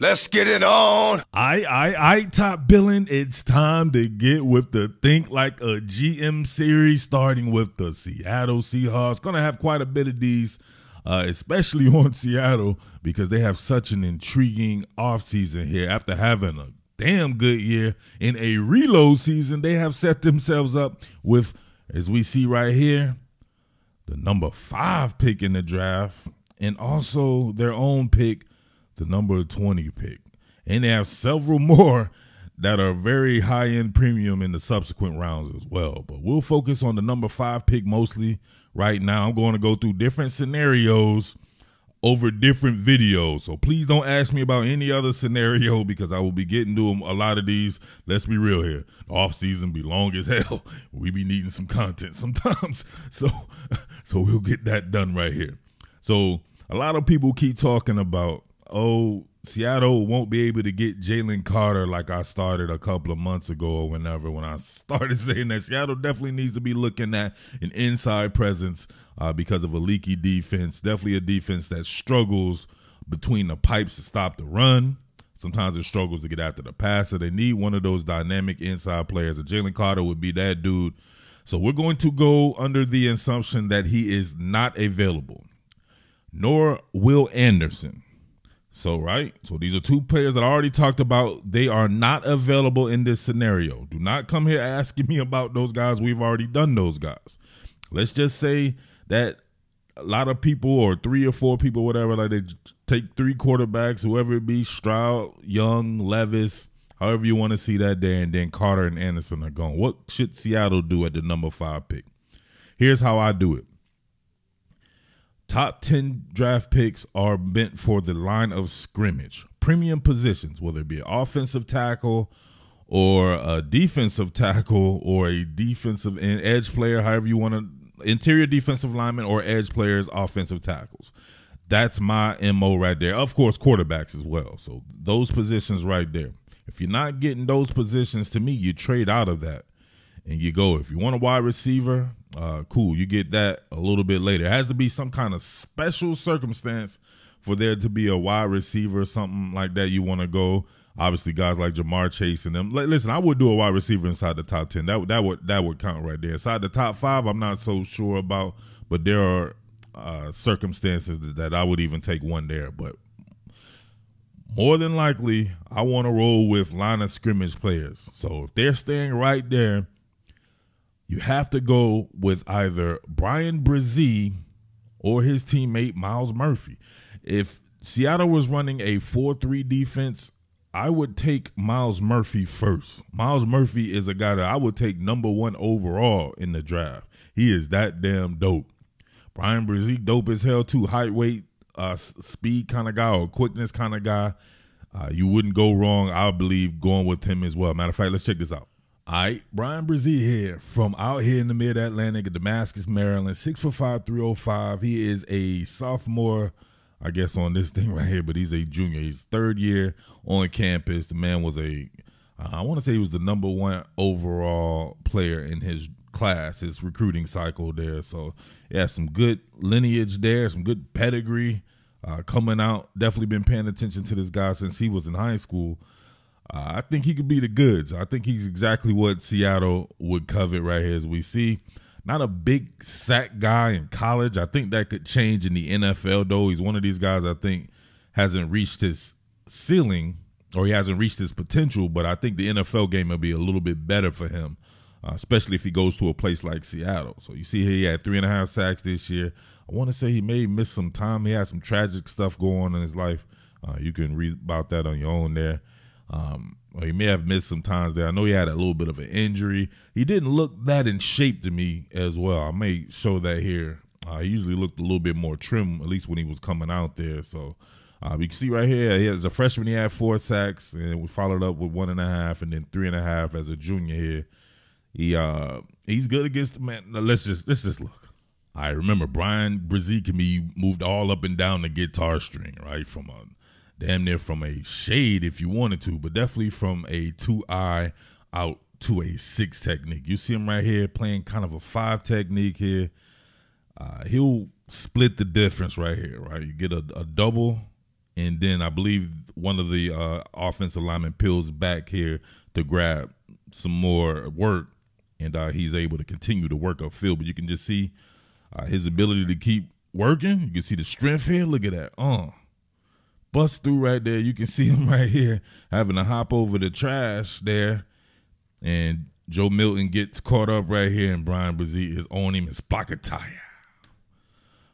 Let's get it on. I top Billin. It's time to get with the Think Like a GM series, starting with the Seattle Seahawks. Gonna have quite a bit of these, especially on Seattle, because they have such an intriguing offseason here. After having a damn good year in a reload season, they have set themselves up with, as we see right here, the number 5 pick in the draft, and also their own pick, the number 20 pick. And they have several more that are very high-end premium in the subsequent rounds as well. But we'll focus on the number 5 pick mostly right now. I'm going to go through different scenarios over different videos. So please don't ask me about any other scenario, because I will be getting to a lot of these. Let's be real here. The offseason be long as hell. We be needing some content sometimes. So we'll get that done right here. So a lot of people keep talking about, oh, Seattle won't be able to get Jalen Carter like I started a couple of months ago or when I started saying that. Seattle definitely needs to be looking at an inside presence because of a leaky defense. Definitely a defense that struggles between the pipes to stop the run. Sometimes it struggles to get after the passer. They need one of those dynamic inside players, and Jalen Carter would be that dude. So we're going to go under the assumption that he is not available, nor Will Anderson. So these are 2 players that I already talked about. They are not available in this scenario. Do not come here asking me about those guys. We've already done those guys. Let's just say that a lot of people, or 3 or 4 people, whatever, like they take 3 quarterbacks, whoever it be, Stroud, Young, Levis, however you want to see that there, and then Carter and Anderson are gone. What should Seattle do at the number 5 pick? Here's how I do it. Top 10 draft picks are meant for the line of scrimmage, premium positions, whether it be an offensive tackle or a defensive tackle or a defensive edge player, however you want to, interior defensive lineman or edge players, offensive tackles. That's my MO right there. Of course, quarterbacks as well. So those positions right there. If you're not getting those positions, to me, you trade out of that and you go. If you want a wide receiver, cool, you get that a little bit later. It has to be some kind of special circumstance for there to be a wide receiver, something like that you want to go. Obviously, guys like Jamar Chase and them. Listen, I would do a wide receiver inside the top 10. That would count right there. Inside the top 5, I'm not so sure about, but there are circumstances that I would even take one there. But more than likely, I want to roll with line of scrimmage players. So if they're staying right there, you have to go with either Bryan Bresee or his teammate Myles Murphy. If Seattle was running a 4-3 defense, I would take Myles Murphy first. Myles Murphy is a guy that I would take number 1 overall in the draft. He is that damn dope. Bryan Bresee, dope as hell too. Height, weight, speed kind of guy, or quickness kind of guy. You wouldn't go wrong, I believe, going with him as well. Matter of fact, let's check this out. All right, Bryan Bresee here from out here in the mid-Atlantic at Damascus, Maryland, 6'5", 305. He is a sophomore, I guess, on this thing right here, but he's a junior. He's 3rd year on campus. The man was I want to say he was the number 1 overall player in his class, his recruiting cycle there. So, yeah, some good lineage there, some good pedigree coming out. Definitely been paying attention to this guy since he was in high school. I think he could be the goods. I think he's exactly what Seattle would covet right here, as we see. Not a big sack guy in college. I think that could change in the NFL, though. He's one of these guys I think hasn't reached his ceiling, or he hasn't reached his potential, but I think the NFL game will be a little bit better for him, especially if he goes to a place like Seattle. So you see here he had 3.5 sacks this year. I want to say he may miss some time. He had some tragic stuff going on in his life. You can read about that on your own there. Or he may have missed some times there. I know he had a little bit of an injury. He didn't look that in shape to me as well. I may show that here. He usually looked a little bit more trim, at least when he was coming out there. So you can see right here, as a freshman, he had 4 sacks, and we followed up with 1.5, and then 3.5 as a junior here. He's good against the man. Now, let's just look. All right, remember, Bryan Bresee can be moved all up and down the guitar string, right, from a damn near from a shade if you wanted to, but definitely from a 2-eye out to a 6 technique. You see him right here playing kind of a 5 technique here. He'll split the difference right here, right? You get a double And then I believe one of the offensive linemen peels back here to grab some more work, and he's able to continue to work upfield. But you can just see his ability to keep working. You can see the strength here. Look at that. Bust through right there. You can see him right here having to hop over the trash there. And Joe Milton gets caught up right here, and Bryan Bresee is on him and Spockataya.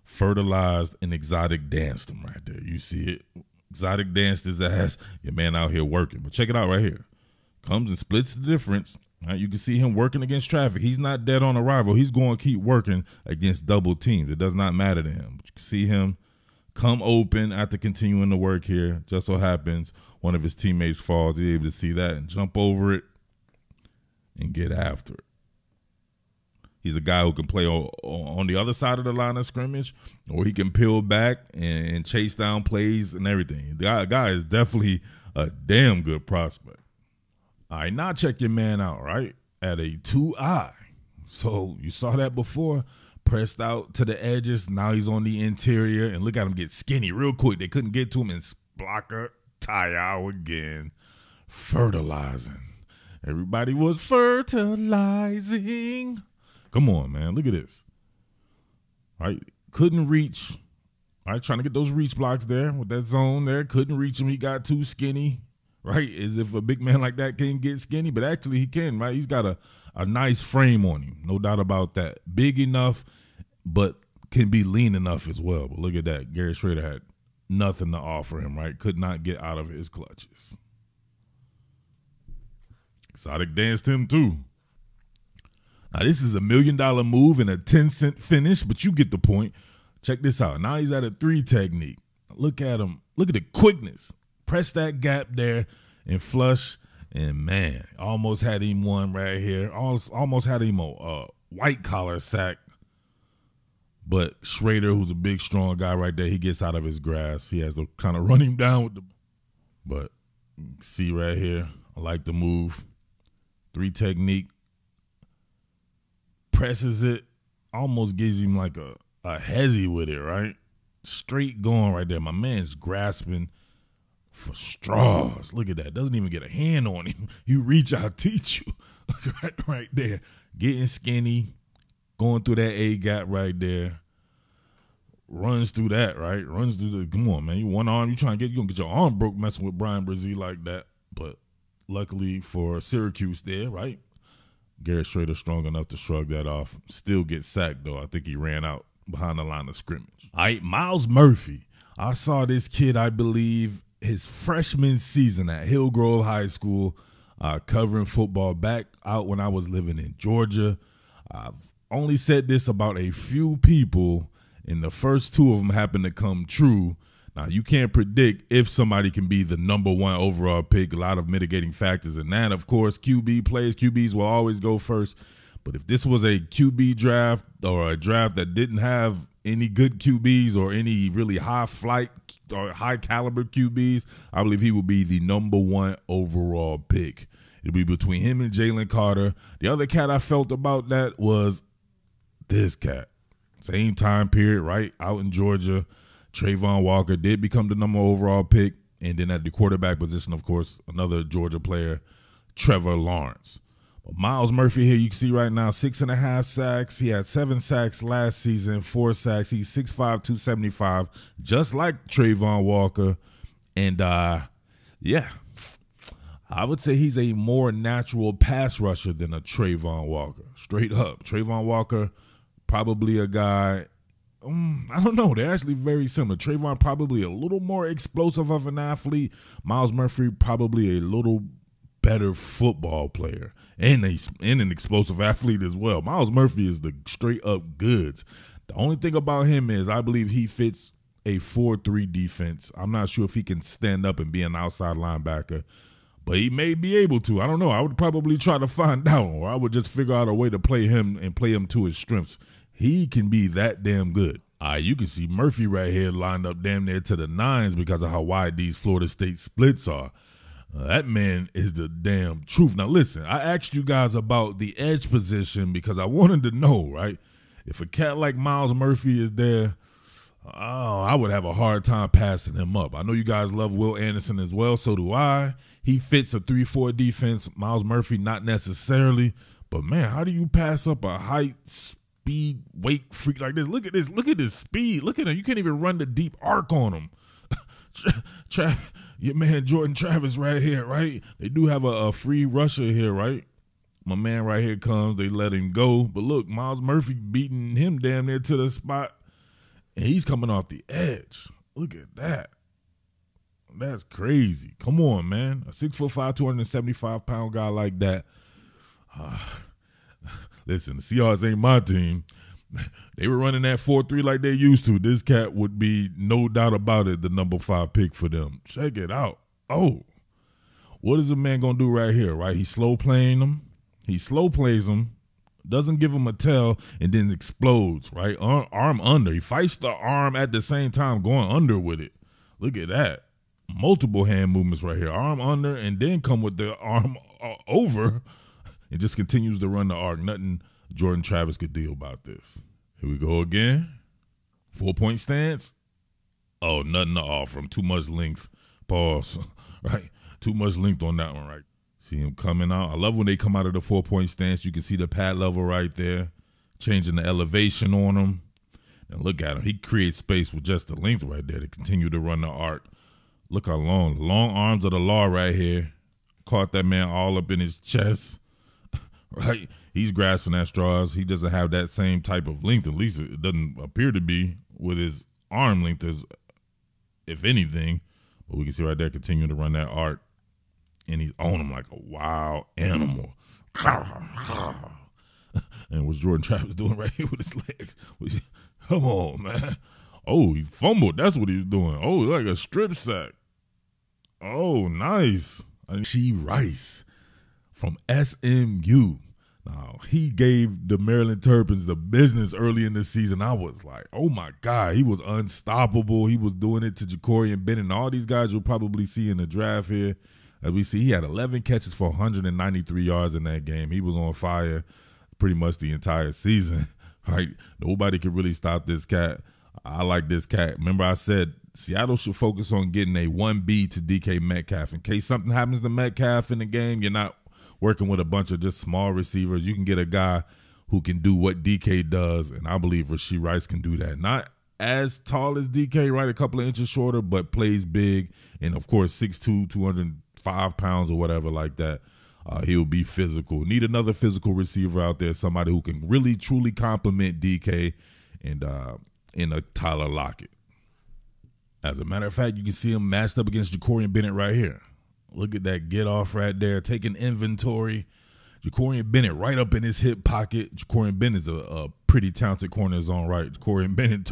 Fertilized and exotic danced him right there. You see it. Exotic danced his ass. Your man out here working. But check it out right here. Comes and splits the difference. Right, you can see him working against traffic. He's not dead on arrival. He's going to keep working against double teams. It does not matter to him. But you can see him come open after continuing to work here. Just so happens one of his teammates falls. He's able to see that and jump over it and get after it. He's a guy who can play on the other side of the line of scrimmage, or he can peel back and chase down plays and everything. The guy is definitely a damn good prospect. All right, now check your man out, right? At a 2-eye. So you saw that before. Pressed out to the edges. Now he's on the interior. And look at him get skinny real quick. They couldn't get to him. And blocker, tie out again. Fertilizing. Everybody was fertilizing. Come on, man. Look at this. All right. Couldn't reach. All right. Trying to get those reach blocks there with that zone there. Couldn't reach him. He got too skinny. Right? As if a big man like that can get skinny. But actually he can, right? He's got a nice frame on him. No doubt about that. Big enough, but can be lean enough as well. But look at that. Garrett Shrader had nothing to offer him, right? Could not get out of his clutches. Exotic danced him too. Now, this is $1 million move and a 10-cent finish, but you get the point. Check this out. Now he's at a 3 technique. Look at him. Look at the quickness. Press that gap there and flush. And, man, almost had him one right here. Almost had him a white-collar sack. But Shrader, who's a big, strong guy right there, he gets out of his grasp. He has to kind of run him down with the – but see right here, I like the move. 3 technique. Presses it, almost gives him like a hezzy with it, right? Straight going right there. My man's grasping for straws. Look at that. Doesn't even get a hand on him. You reach, I'll teach you. right there. Getting skinny, going through that A gap right there. Runs through that, right? Runs through the, come on, man. You one arm, you going to get your arm broke messing with Bryan Bresee like that. But luckily for Syracuse there, right? Garrett Shrader strong enough to shrug that off. Still get sacked, though. I think he ran out behind the line of scrimmage. All right, Myles Murphy. I saw this kid, I believe, his freshman season at Hillgrove High School, covering football back out when I was living in Georgia. I've only said this about a few people, and the first 2 of them happened to come true. Now, you can't predict if somebody can be the number 1 overall pick. A lot of mitigating factors in that. Of course, QBs will always go first. But if this was a QB draft or a draft that didn't have any good QBs or any really high flight or high caliber QBs, I believe he would be the number 1 overall pick. It'd be between him and Jalen Carter. The other cat I felt about that was this cat. Same time period, right? Out in Georgia. Trayvon Walker did become the number 1 overall pick. And then at the quarterback position, of course, another Georgia player, Trevor Lawrence. But Myles Murphy here, you can see right now, 6.5 sacks. He had 7 sacks last season, 4 sacks. He's 6'5", 275, just like Trayvon Walker. And, yeah, I would say he's a more natural pass rusher than a Trayvon Walker. Straight up. Trayvon Walker, probably a guy – I don't know. They're actually very similar. Trayvon probably a little more explosive of an athlete. Myles Murphy probably a little better football player and an explosive athlete as well. Myles Murphy is the straight-up goods. The only thing about him is I believe he fits a 4-3 defense. I'm not sure if he can stand up and be an outside linebacker, but he may be able to. I don't know. I would probably try to find out, or I would just figure out a way to play him and play him to his strengths. He can be that damn good. You can see Murphy right here lined up damn near to the 9s because of how wide these Florida State splits are. That man is the damn truth. Now, listen, I asked you guys about the edge position because I wanted to know, right, if a cat like Myles Murphy is there, Oh, I would have a hard time passing him up. I know you guys love Will Anderson as well. So do I. He fits a 3-4 defense. Myles Murphy, not necessarily. But, man, how do you pass up a height, speed, weight freak like this? Look at this. Look at this speed. Look at him. You can't even run the deep arc on him. Your man Jordan Travis right here, right? They do have a free rusher here, right? My man right here comes. They let him go. But, look, Myles Murphy beating him damn near to the spot. And he's coming off the edge. Look at that. That's crazy. Come on, man. A 6'5", 275-pound guy like that. Listen, the Seahawks ain't my team. They were running that 4-3 like they used to. This cat would be, no doubt about it, the number 5 pick for them. Check it out. Oh. What is the man going to do right here, right? He's slow playing them. He slow plays them. Doesn't give him a tell, and then explodes, right? Arm under. He fights the arm at the same time, going under with it. Look at that. Multiple hand movements right here. Arm under, and then come with the arm over, and just continues to run the arc. Nothing Jordan Travis could do about this. Here we go again. 4-point stance. Oh, nothing to offer him. Too much length. Pause. Right? Too much length on that one, right? See him coming out. I love when they come out of the 4-point stance. You can see the pad level right there, changing the elevation on him. And look at him. He creates space with just the length right there to continue to run the arc. Look how long. Long arms of the law right here. Caught that man all up in his chest. Right? He's grasping at straws. He doesn't have that same type of length. At least it doesn't appear to be with his arm length, as if anything. But we can see right there continuing to run that arc. And he's on him like a wild animal. And what's Jordan Travis doing right here with his legs? Come on, man. Oh, he fumbled. That's what he was doing. Oh, like a strip sack. Oh, nice. She Rice from SMU. Now, he gave the Maryland Terrapins the business early in the season. I was like, oh, my God. He was unstoppable. He was doing it to Ja'Cory Bennett. And all these guys you'll probably see in the draft here. As we see, he had 11 catches for 193 yards in that game. He was on fire pretty much the entire season. Right? Nobody could really stop this cat. I like this cat. Remember I said Seattle should focus on getting a 1B to DK Metcalf. In case something happens to Metcalf in the game, you're not working with a bunch of just small receivers. You can get a guy who can do what DK does, and I believe Rashee Rice can do that. Not as tall as DK, right? A couple of inches shorter, but plays big. And, of course, 6'2", 205 pounds or whatever like that. He'll be physical. Need another physical receiver out there, somebody who can really, truly complement DK and in a Tyler Lockett. As a matter of fact, you can see him matched up against Ja'Cory Bennett right here. Look at that get off right there, taking inventory. Ja'Cory Bennett right up in his hip pocket. Ja'Cory Bennett's a pretty talented corner in his own right. Ja'Cory Bennett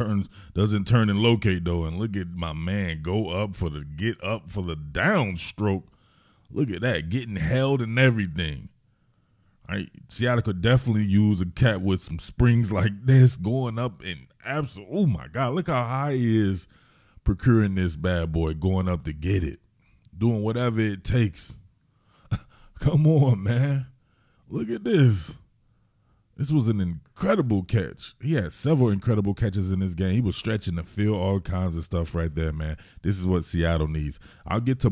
doesn't turn and locate though, and look at my man go up for the get up for the downstroke. Look at that, getting held and everything. All right, Seattle could definitely use a cat with some springs like this going up and absolutely. Oh my God, look how high he is procuring this bad boy, going up to get it, doing whatever it takes. Come on, man. Look at this. This was an incredible catch. He had several incredible catches in this game. He was stretching the field, all kinds of stuff right there, man. This is what Seattle needs. I'll get to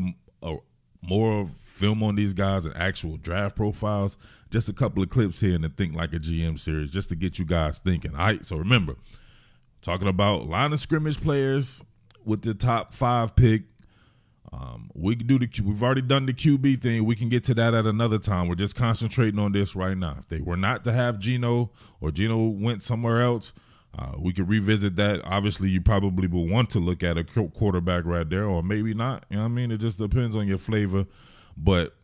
more film on these guys and actual draft profiles. Just a couple of clips here in the Think Like a GM series just to get you guys thinking. All right, so remember, talking about line of scrimmage players with the top 5 pick. We can do we've already done the QB thing. We can get to that at another time. We're just concentrating on this right now. If they were not to have Geno or Geno went somewhere else, we could revisit that. Obviously, you probably will want to look at a quarterback right there, or maybe not. You know what I mean? It just depends on your flavor. But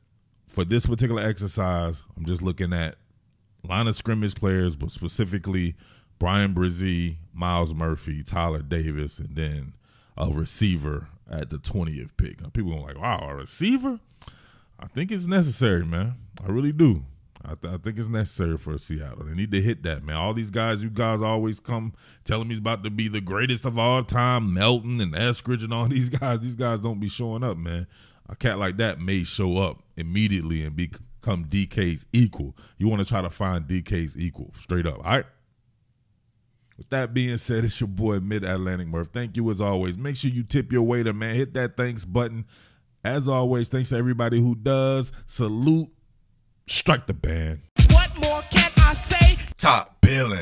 for this particular exercise, I'm just looking at line of scrimmage players, but specifically Bryan Bresee, Myles Murphy, Tyler Davis, and then a receiver at the 20th pick. Now, people are like, wow, a receiver? I think it's necessary, man. I really do. I think it's necessary for Seattle. They need to hit that, man. All these guys, you guys always come telling me he's about to be the greatest of all time, Melton and Eskridge and all these guys don't be showing up, man. A cat like that may show up immediately and become DK's equal. You want to try to find DK's equal, straight up, all right? With that being said, it's your boy Mid-Atlantic Murph. Thank you as always. Make sure you tip your waiter, man. Hit that thanks button. As always, thanks to everybody who does. Salute. Strike the band. What more can I say? Top Billin.